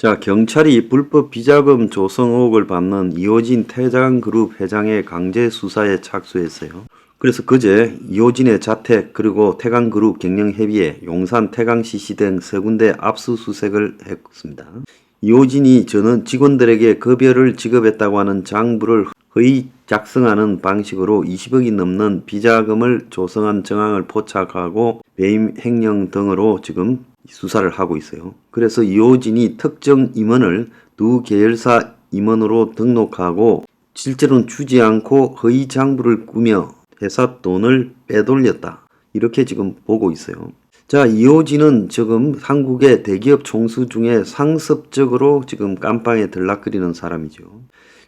자, 경찰이 불법 비자금 조성 의혹을 받는 이호진 태광그룹 회장의 강제 수사에 착수했어요. 그래서 그제 이호진의 자택 그리고 태광그룹 경영협의회, 용산 태광CC 등 세 군데 압수수색을 했습니다. 이호진이 저는 직원들에게 급여를 지급했다고 하는 장부를 허위 작성하는 방식으로 20억이 넘는 비자금을 조성한 정황을 포착하고 배임 횡령 등으로 지금 수사를 하고 있어요. 그래서 이호진이 특정 임원을 두 계열사 임원으로 등록하고 실제로는 주지 않고 허위 장부를 꾸며 회사 돈을 빼돌렸다. 이렇게 지금 보고 있어요. 자, 이호진은 지금 한국의 대기업 총수 중에 상습적으로 지금 깜빵에 들락거리는 사람이죠.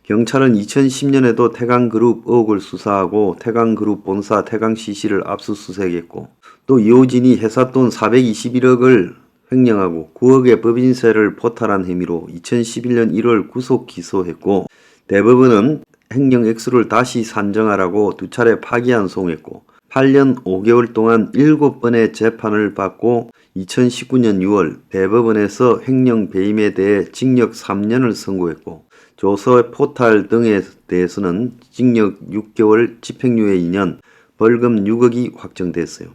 경찰은 2010년에도 태광그룹 의혹을 수사하고 태광그룹 본사 태광CC를 압수수색했고 또 이호진이 회사 돈 421억을 횡령하고 9억의 법인세를 포탈한 혐의로 2011년 1월 구속 기소했고 대법원은 횡령 액수를 다시 산정하라고 두 차례 파기환송했고 8년 5개월 동안 7번의 재판을 받고 2019년 6월 대법원에서 횡령 배임에 대해 징역 3년을 선고했고 조서 포탈 등에 대해서는 징역 6개월 집행유예 2년 벌금 6억이 확정됐어요.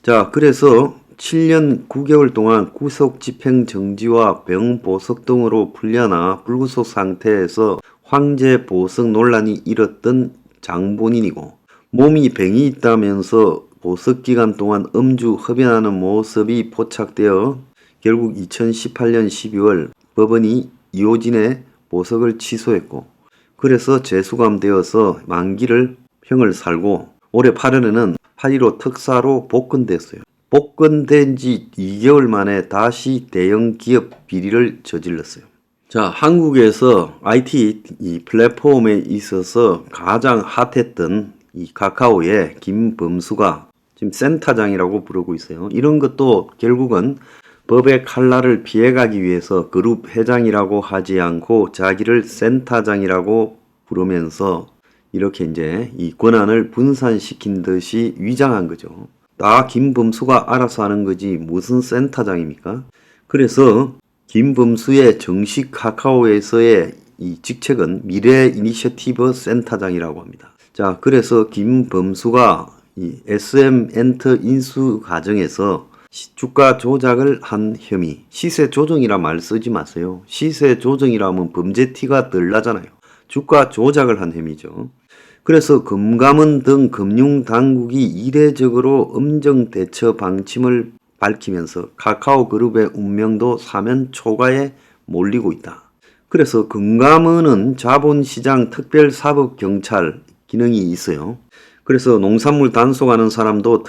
자, 그래서 7년 9개월 동안 구속 집행 정지와 병보석 등으로 풀려나 불구속 상태에서 황제 보석 논란이 일었던 장본인이고 몸이 병이 있다면서 보석 기간 동안 음주 흡연하는 모습이 포착되어 결국 2018년 12월 법원이 이호진의 보석을 취소했고 그래서 재수감되어서 만기를 형을 살고 올해 8월에는 8.15 특사로 복권됐어요. 복권된 지 2개월 만에 다시 대형 기업 비리를 저질렀어요. 자, 한국에서 IT 이 플랫폼에 있어서 가장 핫했던 이 카카오의 김범수가 지금 센터장이라고 부르고 있어요. 이런 것도 결국은 법의 칼날을 피해가기 위해서 그룹 회장이라고 하지 않고 자기를 센터장이라고 부르면서 이렇게 이제 이 권한을 분산시킨 듯이 위장한 거죠. 다 김범수가 알아서 하는 거지 무슨 센터장입니까? 그래서 김범수의 정식 카카오에서의 이 직책은 미래 이니셔티브 센터장이라고 합니다. 자, 그래서 김범수가 이 SM엔터 인수 과정에서 주가 조작을 한 혐의, 시세 조정이라 말 쓰지 마세요. 시세 조정이라면 범죄 티가 덜 나잖아요. 주가 조작을 한 혐의죠. 그래서 금감원 등 금융당국이 이례적으로 엄정 대처 방침을 밝히면서 카카오그룹의 운명도 사면 초과에 몰리고 있다. 그래서 금감원은 자본시장 특별사법경찰 기능이 있어요. 그래서 농산물 단속하는 사람도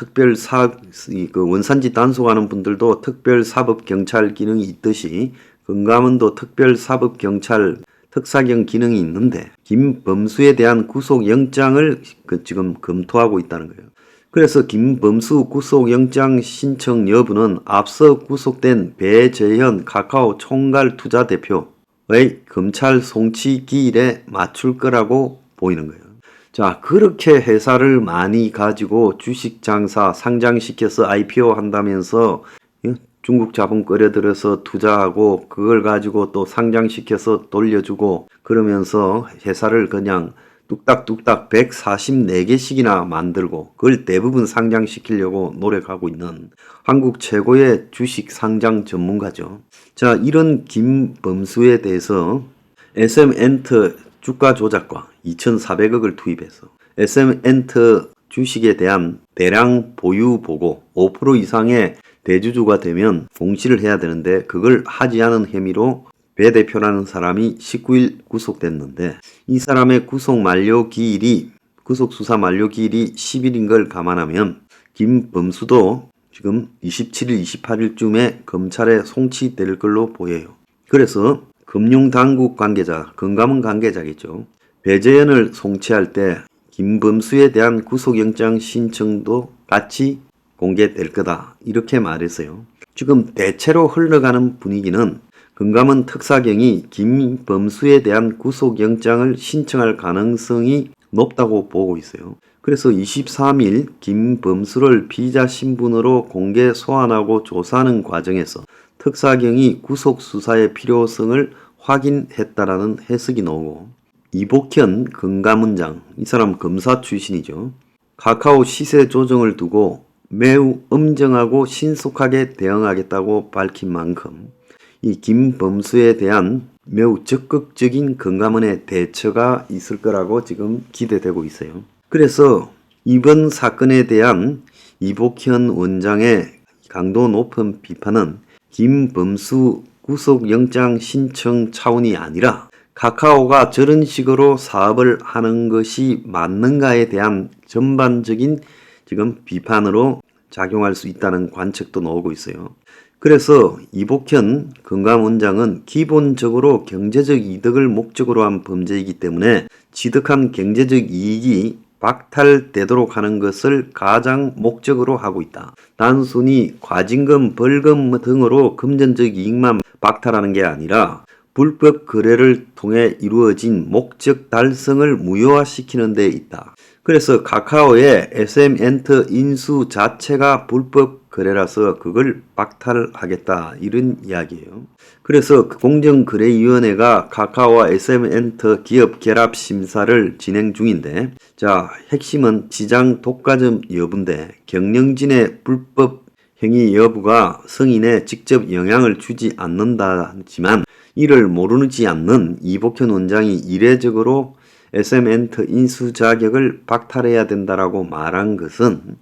원산지 단속하는 분들도 특별사법경찰 기능이 있듯이 금감원도 특별사법경찰 특사경 기능이 있는데 김범수에 대한 구속영장을 지금 검토하고 있다는 거예요. 그래서 김범수 구속영장 신청 여부는 앞서 구속된 배재현 카카오 총괄 투자대표의 검찰 송치 기일에 맞출 거라고 보이는 거예요. 자, 그렇게 회사를 많이 가지고 주식 장사 상장시켜서 IPO 한다면서 중국 자본 끌어들여서 투자하고 그걸 가지고 또 상장시켜서 돌려주고 그러면서 회사를 그냥 뚝딱뚝딱 144개씩이나 만들고 그걸 대부분 상장시키려고 노력하고 있는 한국 최고의 주식 상장 전문가죠. 자, 이런 김범수에 대해서 SM엔터 주가 조작과 2,400억을 투입해서 SM엔터 주식에 대한 대량 보유 보고 5% 이상의 대주주가 되면 공시를 해야 되는데 그걸 하지 않은 혐의로 배 대표라는 사람이 19일 구속됐는데 이 사람의 구속 수사 만료 기일이 10일인 걸 감안하면 김범수도 지금 27일, 28일쯤에 검찰에 송치될 걸로 보여요. 그래서 금융당국 관계자, 금감원 관계자겠죠. 배재현을 송치할 때 김범수에 대한 구속영장 신청도 같이 공개될 거다. 이렇게 말했어요. 지금 대체로 흘러가는 분위기는 금감원 특사경이 김범수에 대한 구속영장을 신청할 가능성이 높다고 보고 있어요. 그래서 23일 김범수를 피의자 신분으로 공개 소환하고 조사하는 과정에서 특사경이 구속 수사의 필요성을 확인했다라는 해석이 나오고, 이복현 금감원장, 이 사람 검사 출신이죠. 카카오 시세 조정을 두고 매우 엄정하고 신속하게 대응하겠다고 밝힌 만큼 이 김범수에 대한 매우 적극적인 금감원의 대처가 있을 거라고 지금 기대되고 있어요. 그래서 이번 사건에 대한 이복현 원장의 강도 높은 비판은 김범수 구속영장 신청 차원이 아니라 카카오가 저런 식으로 사업을 하는 것이 맞는가에 대한 전반적인 지금 비판으로 작용할 수 있다는 관측도 나오고 있어요. 그래서 이복현 금감원장은 기본적으로 경제적 이득을 목적으로 한 범죄이기 때문에 취득한 경제적 이익이 박탈되도록 하는 것을 가장 목적으로 하고 있다. 단순히 과징금, 벌금 등으로 금전적 이익만 박탈하는 게 아니라 불법 거래를 통해 이루어진 목적 달성을 무효화시키는 데 있다. 그래서 카카오의 SM엔터 인수 자체가 불법 거래라서 그걸 박탈하겠다, 이런 이야기예요. 그래서 공정거래위원회가 카카오와 SM엔터 기업 결합 심사를 진행 중인데, 자, 핵심은 시장 독과점 여부인데 경영진의 불법 행위 여부가 승인에 직접 영향을 주지 않는다지만 이를 모르지 않는 이복현 원장이 이례적으로 SM엔터 인수 자격을 박탈해야 된다라고 말한 것은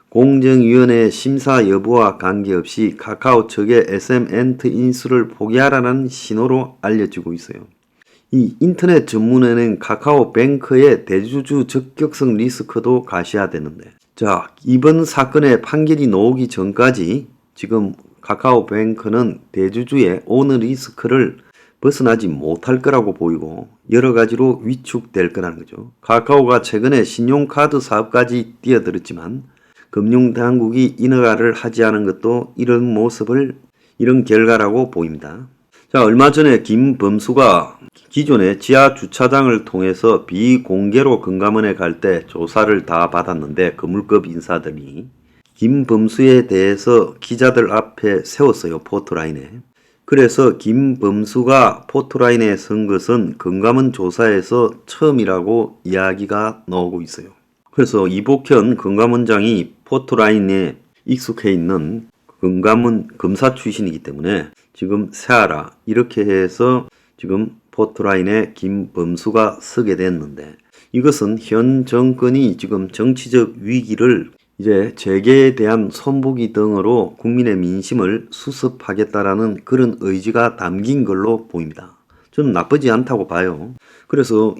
공정위원회 심사 여부와 관계없이 카카오 측에 SM엔터 인수를 포기하라는 신호로 알려지고 있어요. 이 인터넷 전문에는 카카오뱅크의 대주주 적격성 리스크도 가셔야되는데, 자, 이번 사건의 판결이 나오기 전까지 지금 카카오뱅크는 대주주의 오너 리스크를 벗어나지 못할 거라고 보이고 여러 가지로 위축될 거라는 거죠. 카카오가 최근에 신용카드 사업까지 뛰어들었지만 금융당국이 인허가를 하지 않은 것도 이런 결과라고 보입니다. 자, 얼마 전에 김범수가 기존의 지하 주차장을 통해서 비공개로 금감원에 갈 때 조사를 다 받았는데 거물급 인사들이 김범수에 대해서 기자들 앞에 세웠어요. 포토라인에. 그래서 김범수가 포토라인에 선 것은 금감원 조사에서 처음이라고 이야기가 나오고 있어요. 그래서 이복현 금감원장이 포토라인에 익숙해 있는 금감원 검사 출신이기 때문에 지금 세하라, 이렇게 해서 지금 포토라인에 김범수가 서게 됐는데, 이것은 현 정권이 지금 정치적 위기를 이제 재계에 대한 손보기 등으로 국민의 민심을 수습하겠다라는 그런 의지가 담긴 걸로 보입니다. 저는 나쁘지 않다고 봐요. 그래서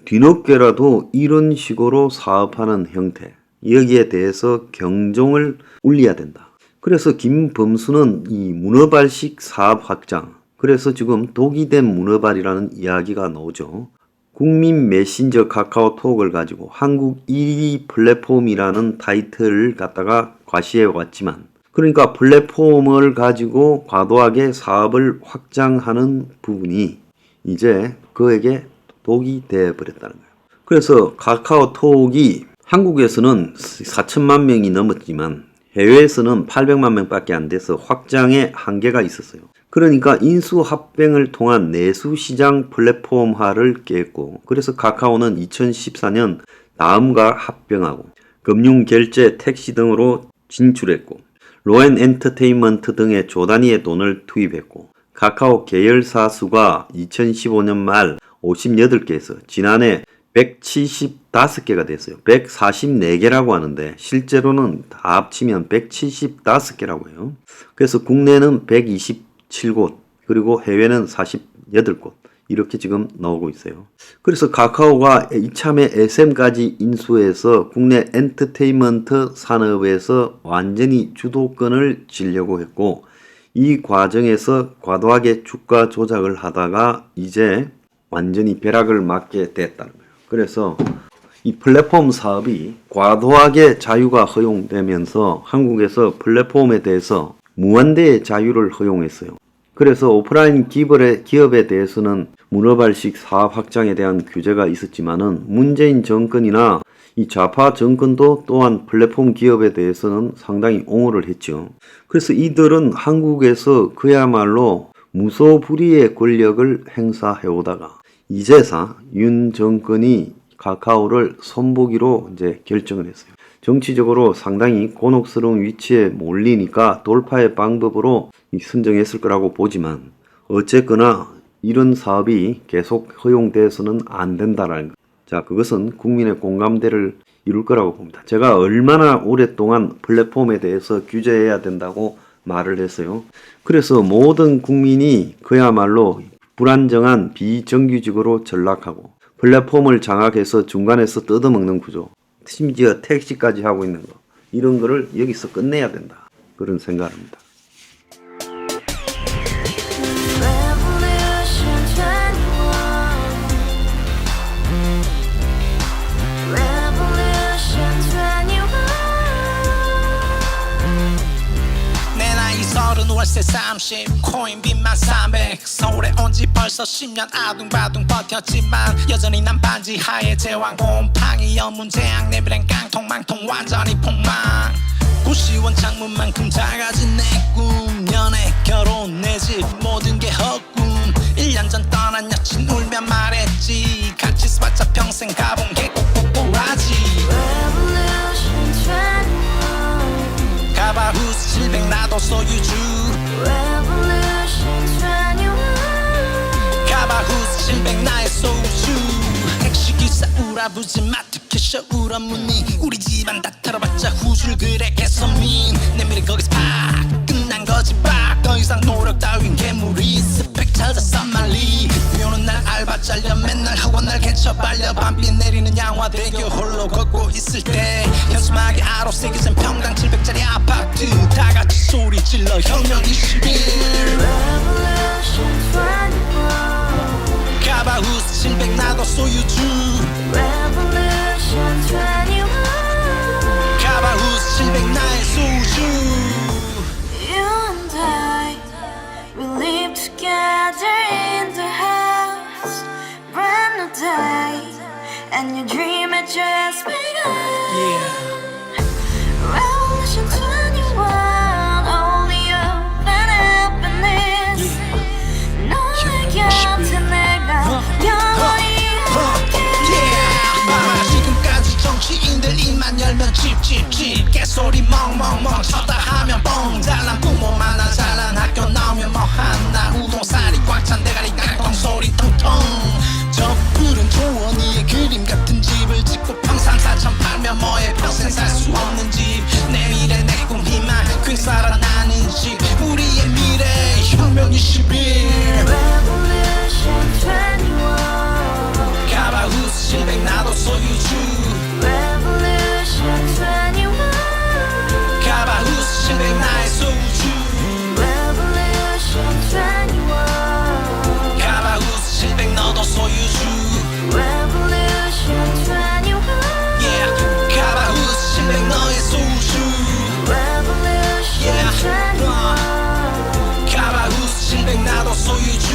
뒤늦게라도 이런 식으로 사업하는 형태, 여기에 대해서 경종을 울려야 된다. 그래서 김범수는 이 문어발식 사업 확장, 그래서 지금 독이 된 문어발이라는 이야기가 나오죠. 국민 메신저 카카오톡을 가지고 한국 1위 플랫폼이라는 타이틀을 갖다가 과시해 왔지만, 그러니까 플랫폼을 가지고 과도하게 사업을 확장하는 부분이 이제 그에게 독이 되어 버렸다는 거예요. 그래서 카카오톡이 한국에서는 4천만 명이 넘었지만 해외에서는 800만 명밖에 안 돼서 확장에 한계가 있었어요. 그러니까 인수합병을 통한 내수시장 플랫폼화를 깼고, 그래서 카카오는 2014년 다음과 합병하고 금융결제, 택시 등으로 진출했고, 로엔 엔터테인먼트 등의 조 단위의 돈을 투입했고, 카카오 계열사 수가 2015년 말 58개에서 지난해 175개가 됐어요. 144개라고 하는데 실제로는 다 합치면 175개라고 해요. 그래서 국내는 127곳, 그리고 해외는 48곳, 이렇게 지금 나오고 있어요. 그래서 카카오가 이참에 SM까지 인수해서 국내 엔터테인먼트 산업에서 완전히 주도권을 쥐려고 했고, 이 과정에서 과도하게 주가 조작을 하다가 이제 완전히 벼락을 맞게 됐다는 거예요. 그래서 이 플랫폼 사업이 과도하게 자유가 허용되면서 한국에서 플랫폼에 대해서 무한대의 자유를 허용했어요. 그래서 오프라인 기업에 대해서는 문어발식 사업 확장에 대한 규제가 있었지만은 문재인 정권이나 이 좌파 정권도 또한 플랫폼 기업에 대해서는 상당히 옹호를 했죠. 그래서 이들은 한국에서 그야말로 무소불위의 권력을 행사해 오다가 이제사 윤 정권이 카카오를 손보기로 이제 결정을 했어요. 정치적으로 상당히 곤혹스러운 위치에 몰리니까 돌파의 방법으로 선정했을 거라고 보지만 어쨌거나 이런 사업이 계속 허용돼서는 안 된다라는 것. 자, 그것은 국민의 공감대를 이룰 거라고 봅니다. 제가 얼마나 오랫동안 플랫폼에 대해서 규제해야 된다고 말을 했어요. 그래서 모든 국민이 그야말로 불안정한 비정규직으로 전락하고 플랫폼을 장악해서 중간에서 뜯어먹는 구조, 심지어 택시까지 하고 있는 거, 이런 거를 여기서 끝내야 된다. 그런 생각을 합니다. 월세 30 코인빚만 300 서울에 온지 벌써 10년 아둥바둥 버텼지만 여전히 난 반지 하에 제왕 곰팡이 연문제약 내비랑 깡통망통 완전히 폭망 90원 창문만큼 작아진 내 꿈 연애 결혼 내 집 모든 게 헛꿈 1년 전 떠난 여친 울며 말했지 같이 써봤자 평생 가본 게 꼭꼭꼭라지 가바후스 700 나도 소유주 가바후스 700 나의 소유주 택시기사 우라부지 마트캐셔 울어무니 우리 집안 다 털어봤자 후줄 그래 개선민 내 미래 거기서 팍 끝난 거지 팍더 이상 노력 따윈 괴물이 스펙 찾아 싼말리 비오는 날 알바 잘려 맨날 학원 날 개쳐 발려 밤비 내리는 양화대교 홀로 걷고 있을 때 현수막에 아로 새겨진 평당 700짜리 아파트 다같이 소리 질러 혁명 21 가바후스 700 나도 소유주 가바후스 700 나의 소유주 You and I, we live together in the house, brand new day, and your dream had just begun. Revolution 21, only hope and happiness. 너의 곁에 내가 영원히 지금까지 정치인들 입만 열면 찝찝찝 개소리 멍멍멍 쳤다 하면 뻥 잘난 부모 만나 잘난 학교 나오면 뭐하나 우동살이 꽉 찬 대가리 깡통 소리 통통 저 푸른 조원이의 그림 같은 집을 짓고 평상 4천 팔면 뭐해 평생 살 수 없는 집 내 미래 내 꿈 희망 퀸 살아나는 집 우리의 미래 혁명 21 Revolution 21. 가바후스 700 나도 소유주 Revolution 21. 가바후스 700 나의 소유주 Revolution 21. 가바후스 700 너도 소유주 Revolution 21. Yeah 가바후스 700 너의 소유주 Revolution Yeah 21. 가바후스 700 나도 소유주